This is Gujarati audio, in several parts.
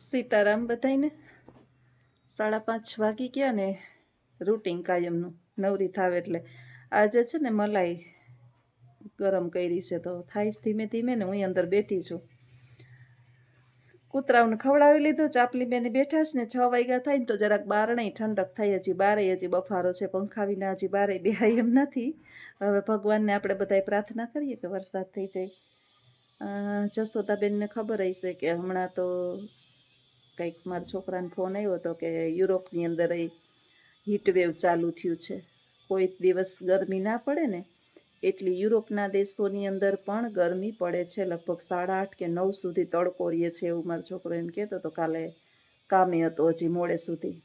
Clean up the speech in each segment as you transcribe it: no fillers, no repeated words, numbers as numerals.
સીતારામ બધાયને 5:30 વાગી ગયા ને રૂટિન કાયમનું નવરી થાવ એટલે આજે છે ને મલાઈ ગરમ કરી છે તો થાય ધીમે ધીમે ને હું અંદર બેઠી છું. કૂતરાઓને ખવડાવી લીધું. ચાપલી બેને બેઠા છે ને 6 વાગ્યા થાય ને તો જરાક બારણે ઠંડક થાય. હજી બારે હજી બફારો છે, પંખા વિના હજી બારે બેહાય એમ નથી. હવે ભગવાનને આપણે બધાય પ્રાર્થના કરીએ કે વરસાદ થઈ જાય. જસોદાબેનને ખબર હશે કે હમણાં તો કંઈક મારા છોકરાને ફોન આવ્યો હતો કે યુરોપની અંદર હીટવેવ ચાલુ થયું છે. કોઈ દિવસ ગરમી ના પડે ને એટલી યુરોપના દેશોની અંદર પણ ગરમી પડે છે. લગભગ 8:30 કે 9 સુધી તડકો રહે છે એવું મારો છોકરો એમ કહેતો હતો. કાલે કામે હતો હજી મોડે સુધી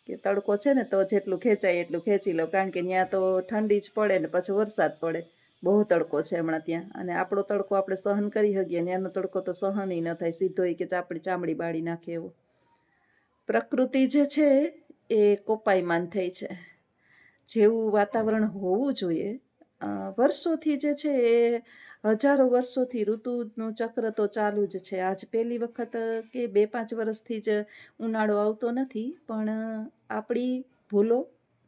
કે તડકો છે ને તો જેટલું ખેંચાય એટલું ખેંચી લો, કારણ કે ત્યાં તો ઠંડી જ પડે ને પછી વરસાદ પડે. બહુ તડકો છે હમણાં ત્યાં. અને આપણો તડકો આપણે સહન કરી શકીએ, ત્યાંનો તડકો તો સહન ન થાય, સીધો કે આપણી ચામડી બાળી નાખે એવો. પ્રકૃતિ જે છે એ કોપાયમાન થઈ છે. જેવું વાતાવરણ હોવું જોઈએ વર્ષોથી જે છે એ હજારો વર્ષોથી ઋતુનું ચક્ર તો ચાલુ જ છે. આજ પહેલી વખત કે 2-5 વર્ષથી જ ઉનાળો આવતો નથી, પણ આપણી ભૂલો,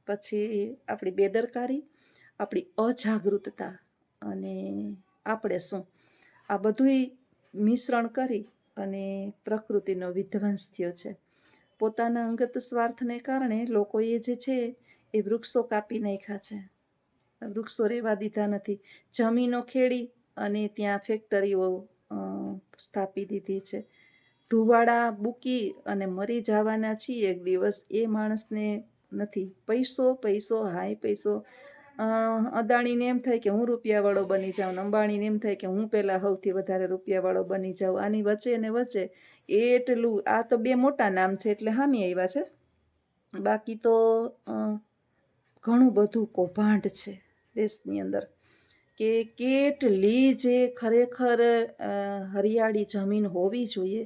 પછી આપણી બેદરકારી, આપણી અજાગૃતતા અને આપણે શું, આ બધુંય મિશ્રણ કરી અને પ્રકૃતિનો વિધ્વંસ થયો છે. પોતાના અંગત સ્વાર્થને કારણે લોકોએ જે છે એ વૃક્ષો કાપી નાખ્યા છે. વૃક્ષો રહેવા દીધા નથી. જમીનો ખેડી અને ત્યાં ફેક્ટરીઓ સ્થાપી દીધી છે. ધુવાડા બૂકી અને મરી જવાના છીએ એક દિવસ, એ માણસને નથી. પૈસો પૈસો હાય પૈસો. અદાણીને એમ થાય કે હું રૂપિયાવાળો બની જાઉં, અંબાણીને એમ થાય કે હું પહેલાં સૌથી વધારે રૂપિયાવાળો બની જાઉં. આની વચ્ચે ને વચ્ચે એટલું, આ તો 2 મોટા નામ છે એટલે હામી આવ્યા છે. બાકી તો ઘણું બધું કૌભાંડ છે દેશની અંદર, કે કેટલી જે ખરેખર હરિયાળી જમીન હોવી જોઈએ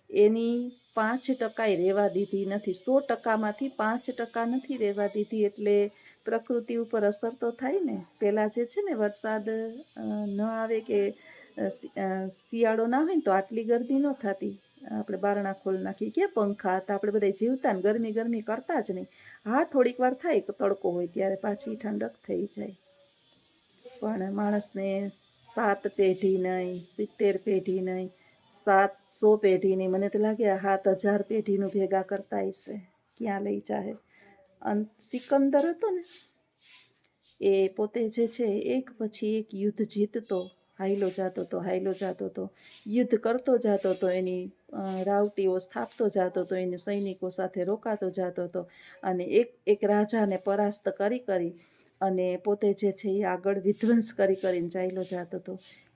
એની 5% રહેવા દીધી નથી. 100%માંથી 5% નથી રહેવા દીધી. એટલે પ્રકૃતિ ઉપર અસર તો થાય ને. પહેલાં જે છે ને વરસાદ ન આવે કે શિયાળો ના હોય ને તો આટલી ગરમી ન થતી. આપણે બારણા ખોલ નાખી કે પંખા હતા, આપણે બધા જીવતા ને ગરમી કરતા જ નહીં. હા, થોડીક વાર થાય તો તડકો હોય ત્યારે પાછી ઠંડક થઈ જાય. પણ માણસને 7 પેઢી નહીં, 70 પેઢી નહીં, 700 પેઢી નહીં, મને તો લાગે 7000 પેઢીનું ભેગા કરતા હશે. ક્યાં લઈ જાય. સિકંદર હતો ને એ પોતે જે છે એક પછી એક યુદ્ધ જીતતો હાઈલો જતો હતો, યુદ્ધ કરતો જતો હતો, એની રાવટીઓ સ્થાપતો જતો હતો, એને સૈનિકો સાથે રોકાતો જતો હતો અને એક રાજાને પરાસ્ત કરી અને પોતે જે છે એ આગળ વિધ્વંસ કરીને ચાલ્યો જતો હતો.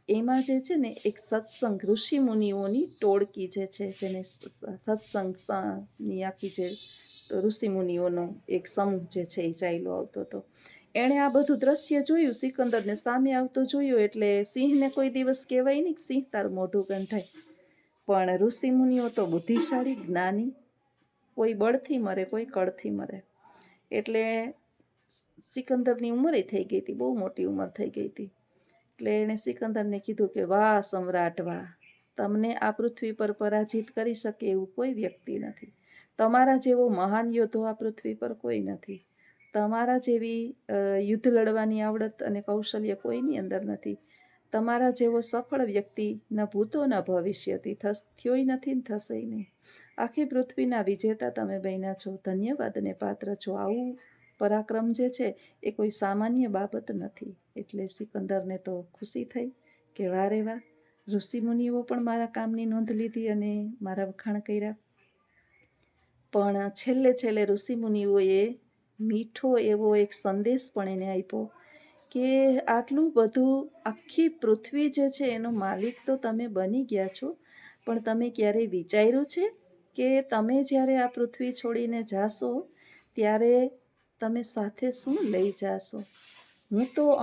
એમાં જે છે ને એક સત્સંગ ઋષિ મુનિઓની ટોળકી જે છે, જેને સત્સંગની આખી જે ઋષિ મુનિઓનો એક સમૂહ જે છે એ ચાલ્યો આવતો હતો. એણે આ બધું દ્રશ્ય જોયું, સિકંદરને સામે આવતો જોયું. એટલે સિંહને કોઈ દિવસ કહેવાય નહીં સિંહ તારું મોઢું ગંધાય, પણ ઋષિ મુનિઓ તો બુદ્ધિશાળી, જ્ઞાની, કોઈ બળથી મરે, કોઈ કળથી મરે. એટલે સિકંદરની ઉંમરે થઈ ગઈ હતી, બહુ મોટી ઉંમર થઈ ગઈ હતી. એટલે એણે સિકંદરને કીધું કે વાહ સમ્રાટ વાહ, તમને આ પૃથ્વી પર પરાજિત કરી શકે એવું કોઈ વ્યક્તિ નથી. તમારા જેવો મહાન યોદ્ધો આ પૃથ્વી પર કોઈ નથી. તમારા જેવી યુદ્ધ લડવાની આવડત અને કૌશલ્ય કોઈની અંદર નથી. તમારા જેવો સફળ વ્યક્તિ ન ભૂતો ન ભવિષ્યથી થયોય નથી ને થશે નહીં. આખી પૃથ્વીના વિજેતા તમે બન્યા છો, ધન્યવાદને પાત્ર છો. આવું પરાક્રમ જે છે એ કોઈ સામાન્ય બાબત નથી. એટલે સિકંદરને તો ખુશી થઈ કે વારે વાહ, ઋષિ મુનિઓ પણ મારા કામની નોંધ લીધી અને મારા વખાણ કર્યા. પણ છેલ્લે ઋષિ મુનિઓએ મીઠો એવો એક સંદેશ પણ એને આપ્યો કે આટલું બધું, આખી પૃથ્વી જે છે એનો માલિક તો તમે બની ગયા છો, પણ તમે ક્યારેય વિચાર્યું છે કે તમે જ્યારે આ પૃથ્વી છોડીને જાશો ત્યારે તમે સાથે શું લઈ જાશો?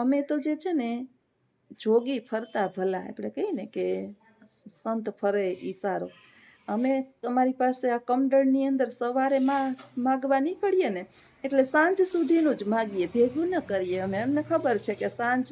અમે તો જે છે ને જોગી ફરતા ભલા, આપણે કહીએ ને કે સંત ફરે ઈશારો. અમે તમારી પાસે આ કમંડળની અંદર સવારે માગવા નીકળીએ ને એટલે સાંજ સુધીનું જ માગીએ, ભેગું ન કરીએ. અમને ખબર છે કે સાંજ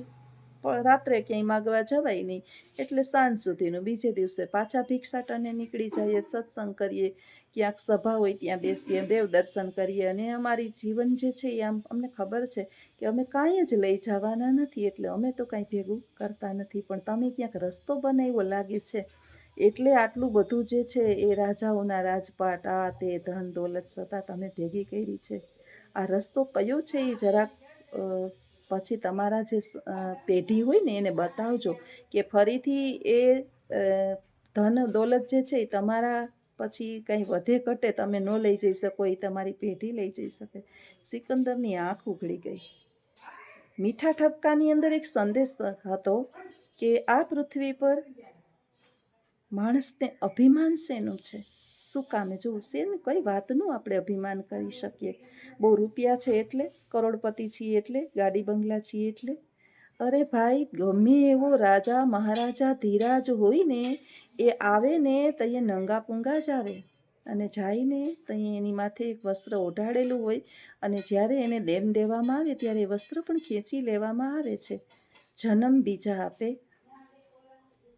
રાત્રે ક્યાંય માગવા જવાય નહીં, એટલે સાંજ સુધીનું. બીજે દિવસે પાછા ભિક્ષાટને નીકળી જઈએ, સત્સંગ કરીએ, ક્યાંક સભા હોય ત્યાં બેસીએ, દેવ દર્શન કરીએ. અને અમારી જીવન જે છે એ આમ અમને ખબર છે કે અમે કાંઈ જ લઈ જવાના નથી, એટલે અમે તો કાંઈ ભેગું કરતા નથી. પણ તમે ક્યાંક રસ્તો બનાવ્યો લાગે છે, એટલે આટલું બધું જે છે એ રાજાઓના રાજપાટ, આ તે ધન દોલત છતાં તમે ભેગી કરી છે. આ રસ્તો કયો છે એ જરાક પછી તમારા જે પેઢી હોય ને એને બતાવજો, કે ફરીથી એ ધન દોલત જે છે એ તમારા પછી કંઈ વધે ઘટે તમે ન લઈ જઈ શકો, એ તમારી પેઢી લઈ જઈ શકે. સિકંદરની આંખ ઉઘડી ગઈ. મીઠા ઠપકાની અંદર એક સંદેશ હતો કે આ પૃથ્વી પર માણસને અભિમાન શેનું છે, શું કામે જોવું છે ને, કઈ વાતનું આપણે અભિમાન કરી શકીએ. બહુ રૂપિયા છે એટલે, કરોડપતિ છીએ એટલે, ગાડી બંગલા છીએ એટલે. અરે ભાઈ, ગમે એવો રાજા મહારાજા ધીરાજ હોય ને, એ આવે ને તો એ નંગા પૂંગા જ આવે, અને જાય ને તો એની માથે એક વસ્ત્ર ઓઢાડેલું હોય, અને જ્યારે એને દેન દેવામાં આવે ત્યારે એ વસ્ત્ર પણ ખેંચી લેવામાં આવે છે. જન્મ બીજા આપે,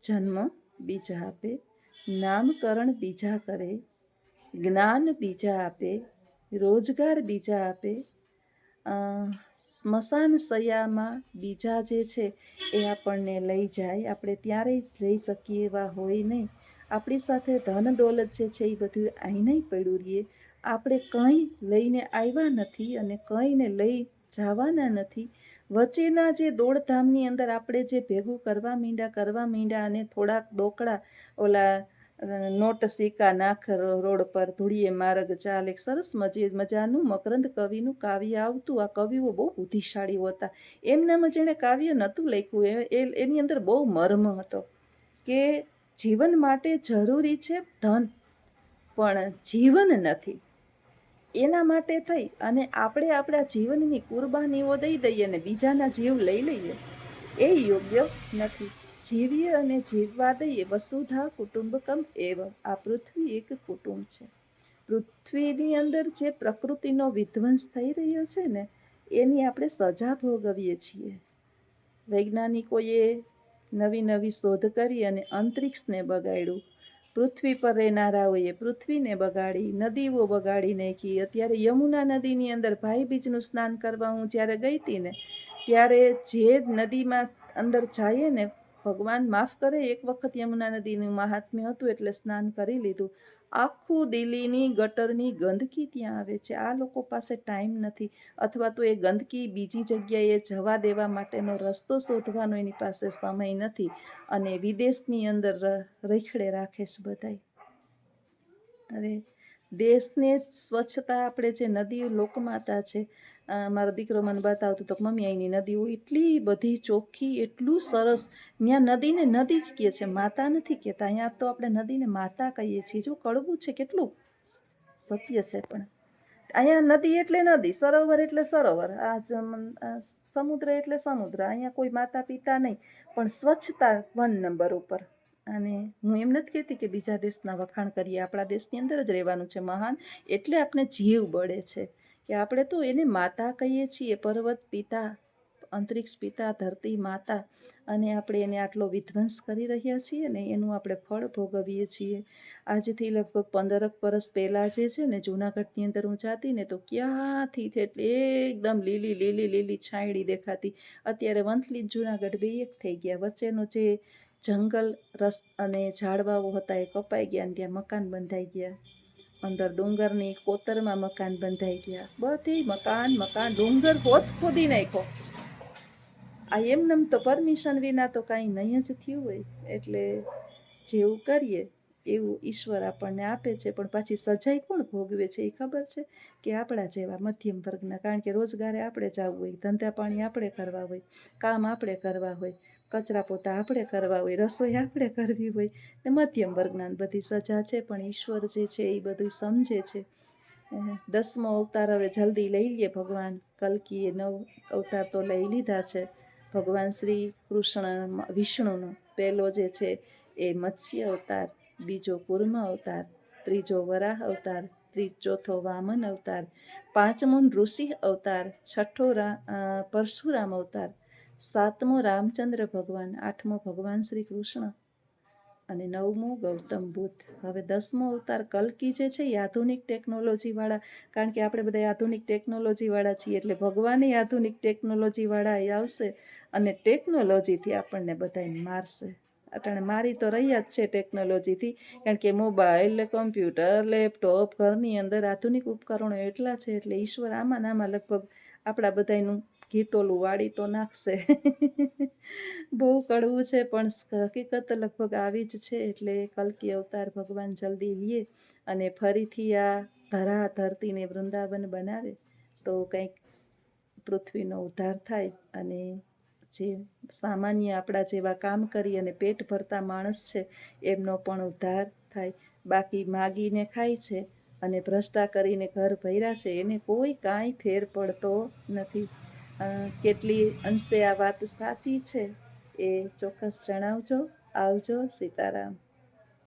જન્મ બીજા આપે, નામકરણ બીજા કરે, જ્ઞાન બીજા આપે, રોજગાર બીજા આપે, સ્મશાન સયામાં બીજા જે છે એ આપણને લઈ જાય. આપણે ત્યારે જ જઈ શકીએ એવા હોય નહીં. આપણી સાથે ધન દોલત જે છે એ બધું અહીં પડ્યું રહીએ. આપણે કંઈ લઈને આવ્યા નથી અને કંઈને લઈ જવાના નથી. વચ્ચેના જે દોડધામની અંદર આપણે જે ભેગું કરવા માંડ્યા અને થોડાક દોકડા ઓલા નોટ સિક્કા નાખ રોડ પર ધૂળીએ માર્ગ ચાલ, એક સરસ મજાનું મકરંદ કવિનું કાવ્ય આવતું. આ કવિઓ બહુ બુદ્ધિશાળીઓ હતા. એમનામાં જેણે કાવ્ય નહોતું લખ્યું, એની અંદર બહુ મર્મ હતો કે જીવન માટે જરૂરી છે ધન, પણ જીવન નથી. એના માટે થઈ અને આપણે આપણા જીવનની કુરબાનીઓ દઈ દઈએ ને બીજાના જીવ લઈ લઈએ, એ યોગ્ય નથી. જીવીએ અને જીવવા દઈએ. વસુધા કુટુંબકમ એવ. આ પૃથ્વી એક કુટુંબ છે. પૃથ્વીની અંદર જે પ્રકૃતિનો વિધ્વંસ થઈ રહ્યો છે ને, એની આપણે સજા ભોગવીએ છીએ. વૈજ્ઞાનિકોએ નવી નવી શોધ કરી અને અંતરિક્ષને બગાડ્યું. પૃથ્વી પર રહેનારાઓએ પૃથ્વીને બગાડી, નદીઓ બગાડી નાખી. અત્યારે યમુના નદીની અંદર ભાઈ બીજનું સ્નાન કરવા હું જ્યારે ગઈ હતી ને, ત્યારે જે નદીમાં અંદર જઈએ ને, ભગવાન માફ કરે, એક વખત યમુના નદીનું મહાત્મ્ય હતું એટલે સ્નાન કરી લીધું. આખું દિલ્હીની ગટરની ગંદકી ત્યાં આવે છે. આ લોકો પાસે ટાઈમ નથી, અથવા તો એ ગંદકી બીજી જગ્યાએ જવા દેવા માટેનો રસ્તો શોધવાનો એની પાસે સમય નથી, અને વિદેશની અંદર રખડે રાખે છે બધાય. હવે દેશને સ્વચ્છતા, આપણે જે નદી લોકમાતા છે, મારો દીકરો મને બતાવતો તો મમ્મી અહીંની નદીઓ એટલી બધી ચોખ્ખી, એટલું સરસ. ત્યાં નદીને નદી જ કહે છે, માતા નથી કહેતા. અહીંયા તો આપણે નદીને માતા કહીએ છીએ. જો કડવું છે, કેટલું સત્ય છે. પણ અહીંયા નદી એટલે નદી, સરોવર એટલે સરોવર, આ સમુદ્ર એટલે સમુદ્ર. અહીંયા કોઈ માતા પિતા નહીં, પણ સ્વચ્છતા 1 નંબર ઉપર. અને હું એમ નથી કહેતી કે બીજા દેશના વખાણ કરીએ, આપણા દેશની અંદર જ રહેવાનું છે મહાન. એટલે આપણે જીવ બળે છે કે આપણે તો એને માતા કહીએ છીએ, પર્વત પિતા, અંતરિક્ષ પિતા, ધરતી માતા. અને આપણે એને આટલો વિધ્વંસ કરી રહ્યા છીએ ને, એનું આપણે ફળ ભોગવીએ છીએ. આજથી લગભગ 15 વર્ષ પહેલાં જે છે ને, જૂનાગઢની અંદર હું જાતી ને, તો ક્યાંથી એટલે એકદમ લીલી લીલી લીલી છાંયડી દેખાતી. અત્યારે વંથલી જૂનાગઢ બે એક થઈ ગયા. વચ્ચેનો જે જંગલ રસ અને ઝાડવાઓ હતા એ કપાઈ ગયા, અને ત્યાં મકાન બંધાઈ ગયા. અંદર ડુંગરની કોતરમાં મકાન બંધાઈ ગયા. બધી મકાન ડુંગર ખોદી નાખ્યો. આ એમનેમ તો પરમિશન વિના તો કાંઈ નહીં જ થયું હોય. એટલે જેવું કરીએ એવું ઈશ્વર આપણને આપે છે. પણ પાછી સજાઈ કોણ ભોગવે છે એ ખબર છે? કે આપણા જેવા મધ્યમ વર્ગના. કારણ કે રોજગારે આપણે જવું હોય, ધંધા પાણી આપણે કરવા હોય, કામ આપણે કરવા હોય, કચરા પોતા આપણે કરવા હોય, રસોઈ આપણે કરવી હોય, ને મધ્યમ વર્ગના બધી સજા છે. પણ ઈશ્વર જે છે એ બધું સમજે છે. 10મો અવતાર હવે જલ્દી લઈ લે ભગવાન. કલ્કીએ 9 અવતાર તો લઈ લીધા છે. ભગવાન શ્રી કૃષ્ણ વિષ્ણુનો પહેલો જે છે એ મત્સ્ય અવતાર, બીજો કૂર્મ અવતાર, ત્રીજો વરાહ અવતાર, ચોથો વામન અવતાર, 5મો ઋષિ અવતાર, 6ઠો પરશુરામ અવતાર, સાતમો રામચંદ્ર ભગવાન, આઠમો ભગવાન શ્રી કૃષ્ણ અને નવમો ગૌતમ બુદ્ધ. હવે 10મો અવતાર કલ્કી જે છે એ આધુનિક ટેકનોલોજી વાળા, કારણ કે આપણે બધા આધુનિક ટેકનોલોજી વાળા છીએ એટલે ભગવાન આધુનિક ટેકનોલોજી વાળા આવશે અને ટેકનોલોજીથી આપણને બધાને મારશે. અટાણે મારી તો રહ્યા જ છે ટેકનોલોજીથી, કારણ કે મોબાઈલ, કમ્પ્યુટર, લેપટોપ, ઘરની અંદર આધુનિક ઉપકરણો એટલા છે એટલે ઈશ્વર આમાં લગભગ આપણા બધાનું ઘીતોલું વાળી તો નાખશે. બહુ કડવું છે પણ હકીકત લગભગ આવી જ છે. એટલે કલ્કી અવતાર ભગવાન જલ્દી લે અને ફરીથી આ ધરતીને વૃંદાવન બનાવે તો કંઈક પૃથ્વીનો ઉદ્ધાર થાય અને જે સામાન્ય આપણા જેવા કામ કરી અને પેટ ભરતા માણસ છે એમનો પણ ઉદ્ધાર થાય. બાકી માગીને ખાય છે અને ભ્રષ્ટા કરીને ઘર ભર્યા છે એને કોઈ કાંઈ ફેર પડતો નથી. કેટલી અંશે આ વાત સાચી છે એ ચોક્કસ જણાવજો. આવજો. સીતારામ.